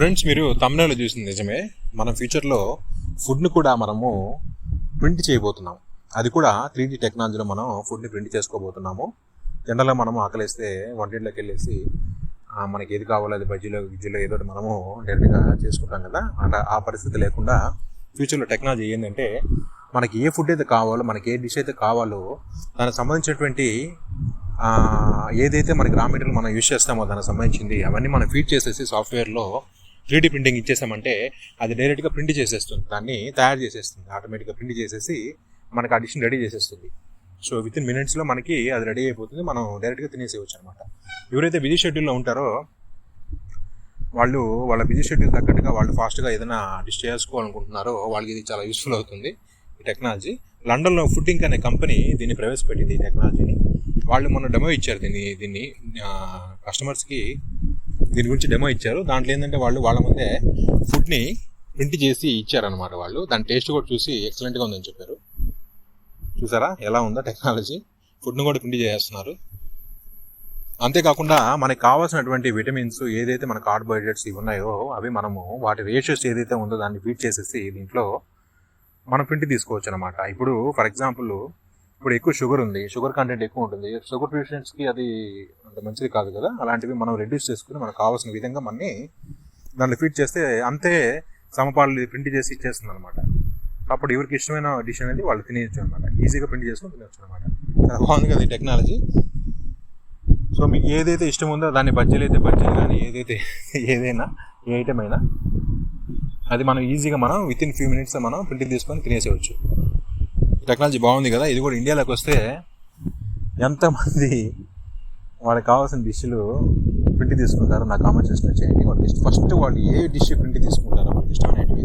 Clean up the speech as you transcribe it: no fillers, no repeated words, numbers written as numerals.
Friends, మీరు తమ్నైల్లో చూసింది నిజమే. మనం ఫ్యూచర్లో ఫుడ్ని కూడా మనము ప్రింట్ చేయబోతున్నాం. అది కూడా 3D టెక్నాలజీలో మనం ఫుడ్ని ప్రింట్ చేసుకోబోతున్నాము. జనరల్గా మనము ఆకలిస్తే వంటింట్లోకి వెళ్ళేసి మనకి ఏది కావాలో అది గిజ్జిలో ఏదో మనము డైరెక్ట్గా చేసుకుంటాం కదా. అలా ఆ పరిస్థితి లేకుండా ఫ్యూచర్లో టెక్నాలజీ ఏంటంటే, మనకి ఏ ఫుడ్ అయితే కావాలో, మనకి ఏ డిష్ అయితే కావాలో దానికి సంబంధించినటువంటి ఏదైతే మనకి రా మెటీరియల్ మనం యూజ్ చేస్తామో దానికి సంబంధించింది అవన్నీ మనం ఫీడ్ చేసేసి సాఫ్ట్వేర్లో 3D ప్రింటింగ్ ఇచ్చేసామంటే అది డైరెక్ట్గా ప్రింట్ చేసేస్తుంది, దాన్ని తయారు చేసేస్తుంది. ఆటోమేటిక్గా ప్రింట్ చేసేసి మనకి ఆ డిష్ని రెడీ చేసేస్తుంది. సో వితిన్ మినిట్స్లో మనకి అది రెడీ అయిపోతుంది, మనం డైరెక్ట్గా తినేసేయచ్చు అనమాట. ఎవరైతే బిజీ షెడ్యూల్లో ఉంటారో వాళ్ళ బిజీ షెడ్యూల్ తగ్గట్టుగా వాళ్ళు ఫాస్ట్గా ఏదైనా డిష్ చేసుకోవాలనుకుంటున్నారో వాళ్ళకి ఇది చాలా యూస్ఫుల్ అవుతుంది ఈ టెక్నాలజీ. లండన్లో ఫుడ్డింగ్ అనే కంపెనీ దీన్ని ప్రవేశపెట్టింది, ఈ టెక్నాలజీని. వాళ్ళు మొన్న డెమో ఇచ్చారు దీన్ని కస్టమర్స్కి దీని గురించి డెమో ఇచ్చారు. దాంట్లో ఏంటంటే వాళ్ళ ముందే ఫుడ్ని ప్రింట్ చేసి ఇచ్చారనమాట. వాళ్ళు దాని టేస్ట్ కూడా చూసి ఎక్సలెంట్గా ఉందని చెప్పారు. చూసారా ఎలా ఉందో టెక్నాలజీ, ఫుడ్ని కూడా ప్రింట్ చేస్తున్నారు. అంతేకాకుండా మనకి కావాల్సినటువంటి విటమిన్స్ ఏదైతే మన కార్బోహైడ్రేట్స్ ఇవి ఉన్నాయో అవి మనము వాటి రేషియోస్ ఏదైతే ఉందో దాన్ని ఫీడ్ చేసేసి దీంట్లో మనం ప్రింట్ తీసుకోవచ్చు అనమాట. ఇప్పుడు ఫర్ ఎగ్జాంపుల్ ఇప్పుడు ఎక్కువ షుగర్ ఉంది, షుగర్ కంటెంట్ ఎక్కువ ఉంటుంది, షుగర్ పేషెంట్స్కి అది అంత మంచిది కాదు కదా. అలాంటివి మనం రెడ్యూస్ చేసుకుని మనకు కావాల్సిన విధంగా మనని దాన్ని ఫీడ్ చేస్తే అంతే సమపాలు ప్రింట్ చేసి ఇచ్చేస్తుంది అనమాట. అప్పుడు ఎవరికి ఇష్టమైన డిష్ అనేది వాళ్ళు తినేయచ్చు అనమాట, ఈజీగా ప్రింట్ చేసుకుని తినచ్చు అనమాట. బాగుంది కదా ఈ టెక్నాలజీ. సో మీకు ఏదైతే ఇష్టం ఉందో దాన్ని బజ్జీలు అయితే బజ్జీలు కానీ ఏదైనా ఏ ఐటమ్ అయినా అది మనం ఈజీగా మనం వితిన్ ఫ్యూ మినిట్స్ మనం ప్రింట్ తీసుకొని తినేసేయచ్చు. టెక్నాలజీ బాగుంది కదా. ఇది కూడా ఇండియాలోకి వస్తే ఎంతమంది వాళ్ళకి కావాల్సిన డిష్లు ప్రింట్ తీసుకుంటారో నాకు కామెంట్ సెక్షన్లో చేయండి. వాళ్ళకి ఫస్ట్ వాళ్ళు ఏ డిష్ ప్రింట్ తీసుకుంటారో వాళ్ళకి ఇష్టమైనవి